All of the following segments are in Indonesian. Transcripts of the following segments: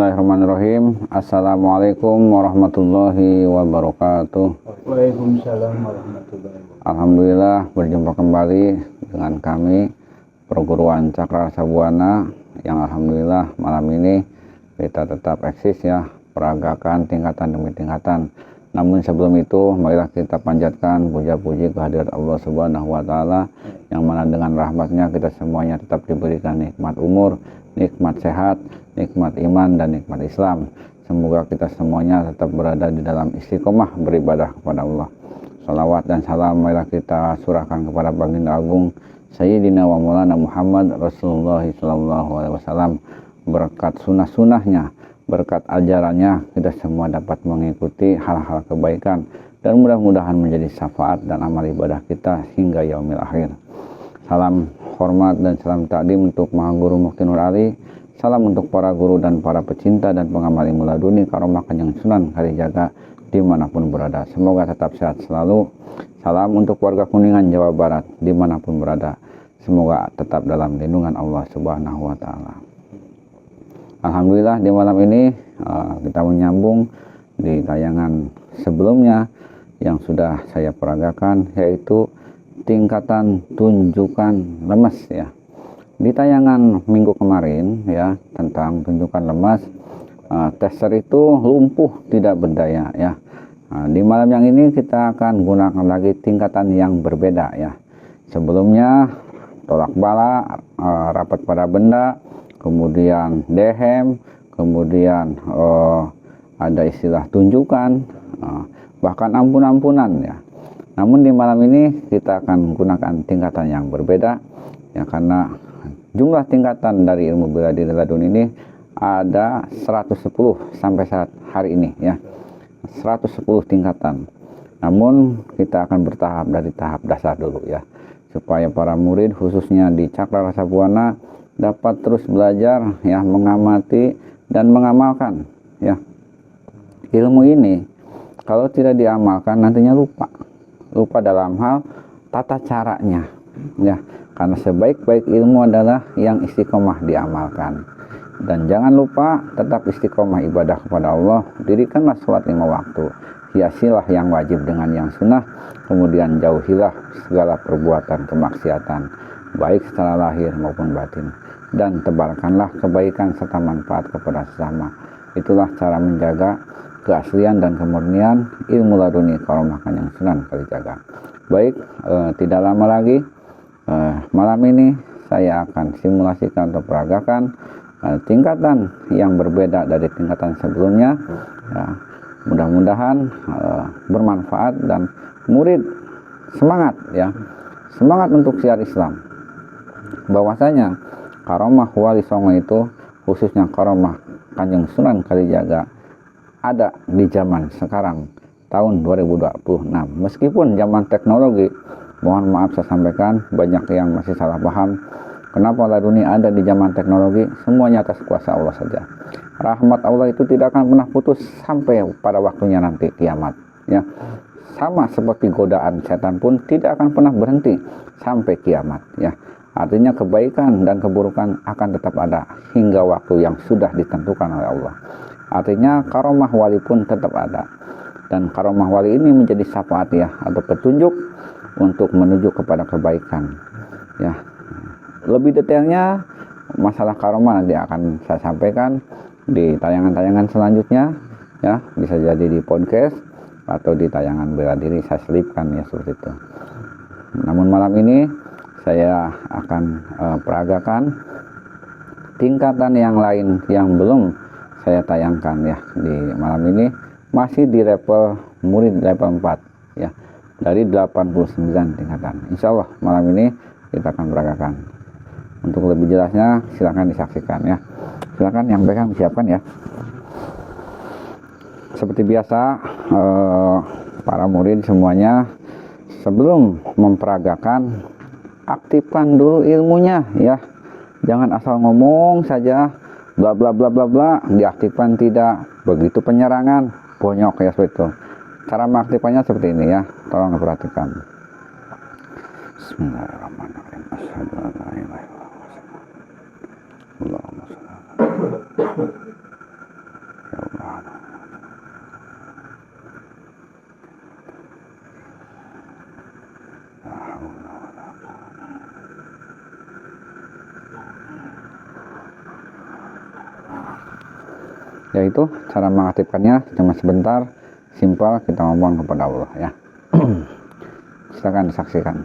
Bismillahirrahmanirrahim. Assalamualaikum warahmatullahi wabarakatuh. Waalaikumsalam warahmatullahi wabarakatuh. Alhamdulillah berjumpa kembali dengan kami perguruan Cakra Rasa Buana yang alhamdulillah malam ini kita tetap eksis ya, peragakan tingkatan demi tingkatan. Namun sebelum itu marilah kita panjatkan puja-puji kehadirat Allah Subhanahu wa taala yang mana dengan rahmatnya kita semuanya tetap diberikan nikmat umur, nikmat sehat, nikmat iman dan nikmat Islam. Semoga kita semuanya tetap berada di dalam istiqomah beribadah kepada Allah. Salawat dan salam marilah kita surahkan kepada Baginda Agung Sayyidina wa Maulana Muhammad Rasulullah sallallahu alaihi wasallam. Berkat sunnah-sunnahnya, berkat ajarannya, kita semua dapat mengikuti hal-hal kebaikan dan mudah-mudahan menjadi syafaat dan amal ibadah kita hingga yaumil akhir. Salam hormat dan salam takdim untuk Maha Guru Mukti Nur Ali. Salam untuk para guru dan para pecinta dan pengamal ilmu laduni Karomah Kanjeng Sunan Kalijaga dimanapun berada. Semoga tetap sehat selalu. Salam untuk warga Kuningan Jawa Barat dimanapun berada. Semoga tetap dalam lindungan Allah Subhanahu wa taala. Alhamdulillah di malam ini kita menyambung di tayangan sebelumnya yang sudah saya peragakan, yaitu tingkatan tunjukan lemas ya. Di tayangan minggu kemarin ya tentang tunjukan lemas, tester itu lumpuh tidak berdaya ya. Di malam yang ini kita akan gunakan lagi tingkatan yang berbeda ya. Sebelumnya tolak bala, rapat pada benda, kemudian dehem, kemudian ada istilah tunjukkan, bahkan ampun-ampunan ya. Namun di malam ini kita akan gunakan tingkatan yang berbeda ya, karena jumlah tingkatan dari ilmu bela diri laduni ini ada 110 sampai saat hari ini ya. 110 tingkatan. Namun kita akan bertahap dari tahap dasar dulu ya, supaya para murid khususnya di Cakra Rasa Buana dapat terus belajar ya, mengamati dan mengamalkan ya. Ilmu ini kalau tidak diamalkan nantinya lupa dalam hal tata caranya ya, karena sebaik-baik ilmu adalah yang istiqomah diamalkan. Dan jangan lupa tetap istiqomah ibadah kepada Allah. Dirikanlah sholat 5 waktu, hiasilah yang wajib dengan yang sunnah, kemudian jauhilah segala perbuatan kemaksiatan baik secara lahir maupun batin, dan tebarkanlah kebaikan serta manfaat kepada sesama. Itulah cara menjaga keaslian dan kemurnian ilmu laduni Karomah Kanjeng Sunan Kalijaga. Baik, tidak lama lagi malam ini saya akan simulasikan atau peragakan tingkatan yang berbeda dari tingkatan sebelumnya ya. Mudah-mudahan bermanfaat dan murid semangat ya, semangat untuk siar Islam. Bahwasanya Karomah Wali Songo itu, khususnya Karomah Kanjeng Sunan Kalijaga, ada di zaman sekarang tahun 2026. Meskipun zaman teknologi, mohon maaf saya sampaikan, banyak yang masih salah paham. Kenapa laduni ada di zaman teknologi? Semuanya atas kuasa Allah saja. Rahmat Allah itu tidak akan pernah putus sampai pada waktunya nanti kiamat ya. Sama seperti godaan setan pun tidak akan pernah berhenti sampai kiamat ya. Artinya kebaikan dan keburukan akan tetap ada hingga waktu yang sudah ditentukan oleh Allah. Artinya karomah wali pun tetap ada. Dan karomah wali ini menjadi syafaat ya, atau petunjuk untuk menuju kepada kebaikan ya. Lebih detailnya masalah karomah nanti akan saya sampaikan di tayangan-tayangan selanjutnya ya. Bisa jadi di podcast atau di tayangan bela diri saya selipkan ya, seperti itu. Namun malam ini saya akan peragakan tingkatan yang lain yang belum saya tayangkan ya di malam ini, masih di level murid level 4 ya, dari 89 tingkatan. Insya Allah malam ini kita akan peragakan. Untuk lebih jelasnya silakan disaksikan ya. Silakan yang pegang siapkan ya. Seperti biasa para murid semuanya sebelum memperagakan aktifkan dulu ilmunya ya. Jangan asal ngomong saja bla bla bla bla bla, diaktifkan tidak. Begitu penyerangan bonyok ya, seperti itu. Cara mengaktifkannya seperti ini ya. Tolong diperhatikan. Bismillahirrahmanirrahim. Asyhadu an la ilaha illallah. Allahumma shalli Yaitu cara mengaktifkannya cuma sebentar, simpel, kita ngomong kepada Allah ya. Silakan disaksikan.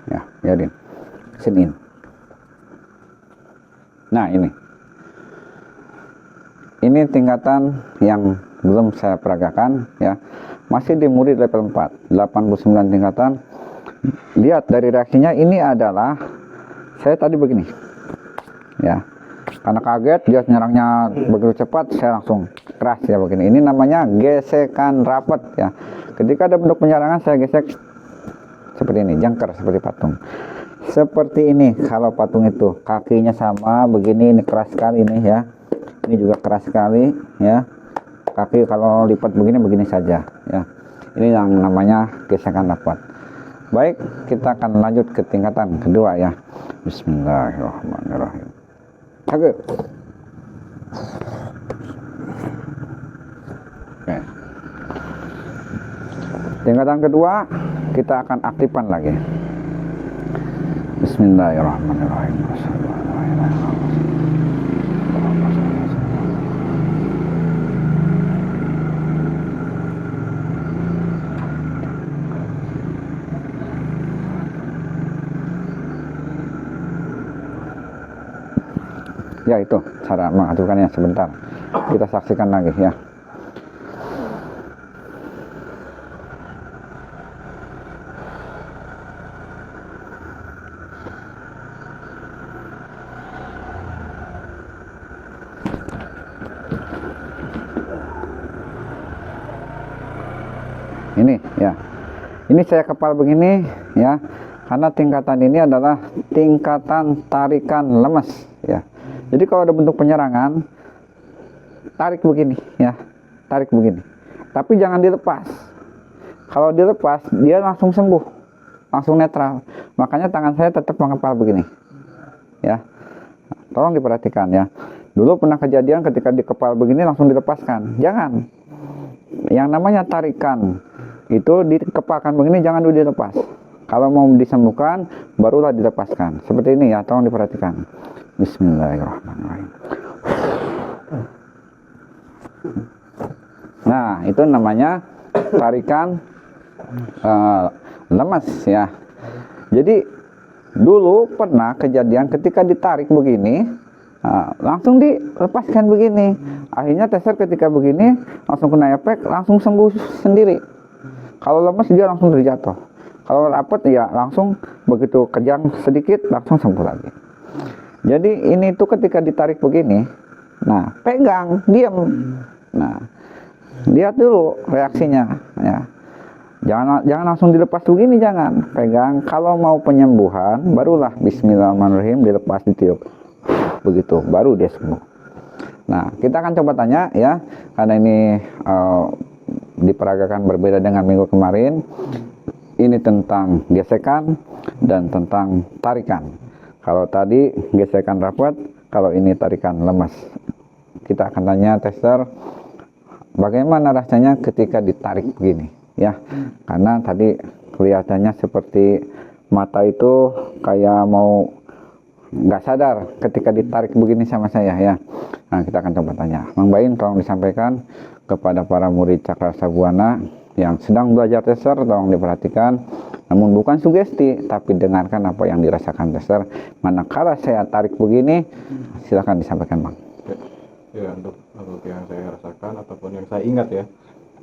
Ya, biarin. Sinin. Nah, ini tingkatan yang belum saya peragakan ya. Masih di murid level 4, 89 tingkatan. Lihat dari reaksinya, ini adalah saya tadi begini. Ya. Karena kaget dia nyerangnya begitu cepat, saya langsung keras ya begini. Ini namanya gesekan rapat ya. Ketika ada bentuk penyerangan, saya gesek seperti ini, jangkar seperti patung. Seperti ini kalau patung itu kakinya sama begini, ini keras sekali ini ya. Ini juga keras sekali ya. Kaki kalau lipat begini saja ya. Ini yang namanya gesekan rapat. Baik, kita akan lanjut ke tingkatan kedua ya. Bismillahirrahmanirrahim. Oke. Tingkatan kedua kita akan aktifkan lagi. Bismillahirrahmanirrahim. Ya, itu cara mengaturkannya sebentar. Kita saksikan lagi ya. Ini ya. Ini saya kepal begini ya. Karena tingkatan ini adalah tingkatan tarikan lemas ya. Jadi kalau ada bentuk penyerangan, tarik begini ya, tarik begini. Tapi jangan dilepas. Kalau dilepas, dia langsung sembuh, langsung netral. Makanya tangan saya tetap mengepal begini, ya. Tolong diperhatikan ya. Dulu pernah kejadian ketika dikepal begini langsung dilepaskan. Jangan. Yang namanya tarikan itu dikepalkan begini, jangan dulu dilepas. Kalau mau disembuhkan, barulah dilepaskan. Seperti ini ya, tolong diperhatikan. Bismillahirrahmanirrahim. Nah, itu namanya tarikan lemas ya. Jadi dulu pernah kejadian ketika ditarik begini, langsung dilepaskan begini. Akhirnya tester ketika begini langsung kena efek, langsung sembuh sendiri. Kalau lemas dia langsung terjatuh. Kalau rapat ya langsung begitu kejang sedikit langsung sembuh lagi. Jadi ini tuh ketika ditarik begini, nah pegang, diam, nah lihat dulu reaksinya, ya. Jangan langsung dilepas begini, jangan pegang. Kalau mau penyembuhan, barulah Bismillahirrahmanirrahim dilepas ditiup, begitu, baru dia sembuh. Nah kita akan coba tanya ya, karena ini diperagakan berbeda dengan minggu kemarin. Ini tentang gesekan dan tentang tarikan. Kalau tadi gesekan rapat, kalau ini tarikan lemas. Kita akan tanya tester, bagaimana rasanya ketika ditarik begini, ya? Karena tadi kelihatannya seperti mata itu kayak mau nggak sadar ketika ditarik begini sama saya, ya. Nah, kita akan coba tanya. Mang Bain, tolong disampaikan kepada para murid Cakra Sabuana yang sedang belajar tester, tolong diperhatikan. Namun bukan sugesti, tapi dengarkan apa yang dirasakan tester. Manakala saya tarik begini, silakan disampaikan, Bang. Ya, untuk yang saya rasakan ataupun yang saya ingat ya.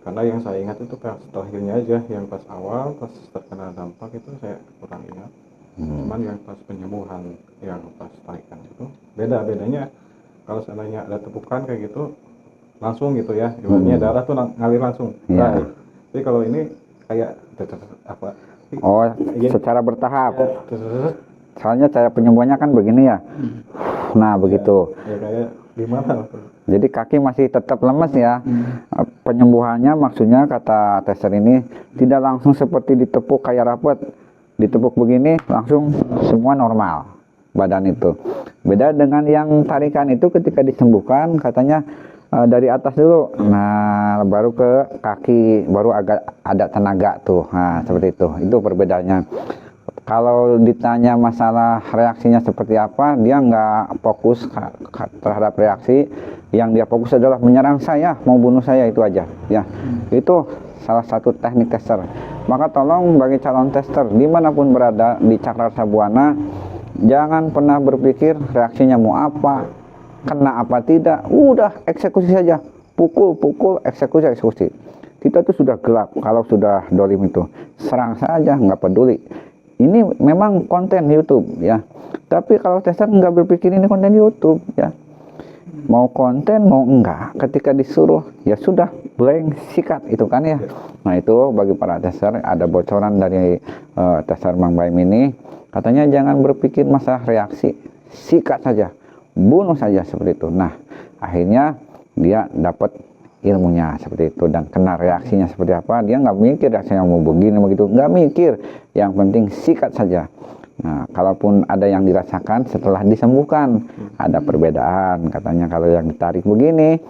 Karena yang saya ingat itu pas terakhirnya aja, yang pas awal, pas terkena dampak itu saya kurang ingat. Cuman yang pas penyembuhan, yang pas tarikan itu bedanya kalau seandainya ada tepukan kayak gitu langsung gitu ya, ibaratnya darah tuh ngalir langsung. Ya. Tapi kalau ini kayak apa? Oh, secara bertahap. Soalnya cara penyembuhannya kan begini ya. Nah, begitu. Ya kayak gimana? Jadi kaki masih tetap lemes ya. penyembuhannya maksudnya kata tester ini tidak langsung seperti ditepuk kayak rapet, ditepuk begini langsung semua normal badan itu. Beda dengan yang tarikan itu ketika disembuhkan katanya dari atas dulu, nah baru ke kaki, baru agak ada tenaga tuh, nah seperti itu perbedaannya. Kalau ditanya masalah reaksinya seperti apa, dia nggak fokus terhadap reaksi, yang dia fokus adalah menyerang saya, mau bunuh saya, itu aja ya. Itu salah satu teknik tester. Maka tolong bagi calon tester dimanapun berada di Cakrasa Buana, jangan pernah berpikir reaksinya mau apa, kena apa tidak, udah eksekusi saja, pukul, eksekusi. Kita tuh sudah gelap kalau sudah dolim itu, serang saja, nggak peduli. Ini memang konten YouTube ya, tapi kalau tester nggak berpikir ini konten YouTube ya, mau konten mau enggak, ketika disuruh ya sudah blank, sikat itu kan ya. Nah itu bagi para tester, ada bocoran dari tester Mang Baim ini, katanya jangan berpikir masalah reaksi, sikat saja, bunuh saja seperti itu. Nah akhirnya dia dapat ilmunya seperti itu dan kena reaksinya seperti apa, dia nggak mikir reaksinya mau begini begitu, nggak mikir, yang penting sikat saja. Nah kalaupun ada yang dirasakan setelah disembuhkan, ada perbedaan katanya. Kalau yang ditarik begini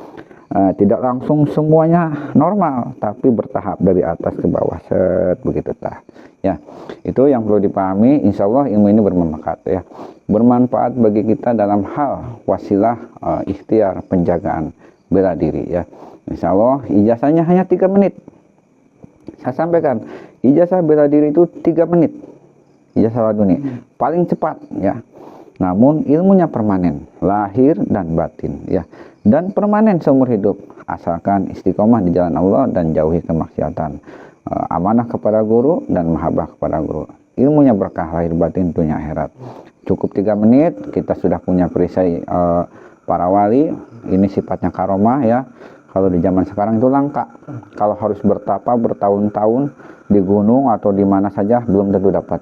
tidak langsung semuanya normal, tapi bertahap dari atas ke bawah, set begitu tah ya. Itu yang perlu dipahami. Insya Allah ilmu ini bermanfaat ya, bermanfaat bagi kita dalam hal wasilah ikhtiar penjagaan bela diri ya. Insya Allah ijazahnya hanya 3 menit. Saya sampaikan, ijazah bela diri itu 3 menit. Ijazah laduni paling cepat ya. Namun ilmunya permanen, lahir dan batin ya. Dan permanen seumur hidup, asalkan istiqomah di jalan Allah dan jauhi kemaksiatan. Amanah kepada guru dan mahabbah kepada guru. Ilmunya berkah lahir batin dunia akhirat. Cukup 3 menit kita sudah punya perisai para wali. Ini sifatnya karomah ya. Kalau di zaman sekarang itu langka. Kalau harus bertapa bertahun-tahun di gunung atau di mana saja belum tentu dapat.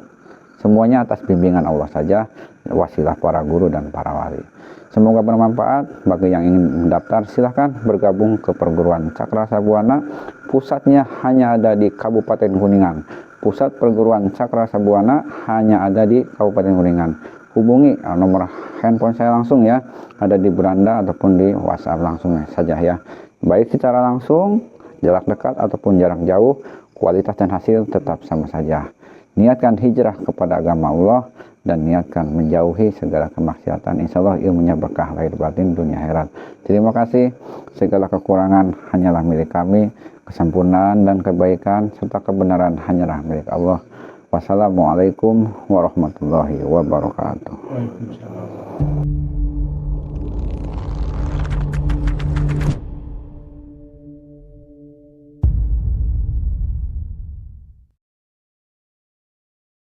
Semuanya atas bimbingan Allah saja, wasilah para guru dan para wali. Semoga bermanfaat. Bagi yang ingin mendaftar silahkan bergabung ke perguruan Cakrasa Buana. Pusatnya hanya ada di Kabupaten Kuningan. Pusat perguruan Cakrasa Buana hanya ada di Kabupaten Kuningan. Hubungi nomor handphone saya langsung ya, ada di beranda ataupun di WhatsApp langsung saja ya. Baik secara langsung, jarak dekat ataupun jarak jauh, kualitas dan hasil tetap sama saja. Niatkan hijrah kepada agama Allah dan niatkan menjauhi segala kemaksiatan. Insya Allah ilmunya berkah lahir batin dunia akhirat. Terima kasih. Segala kekurangan hanyalah milik kami, kesempurnaan dan kebaikan serta kebenaran hanyalah milik Allah. Wassalamualaikum warahmatullahi wabarakatuh. Waalaikumsalam.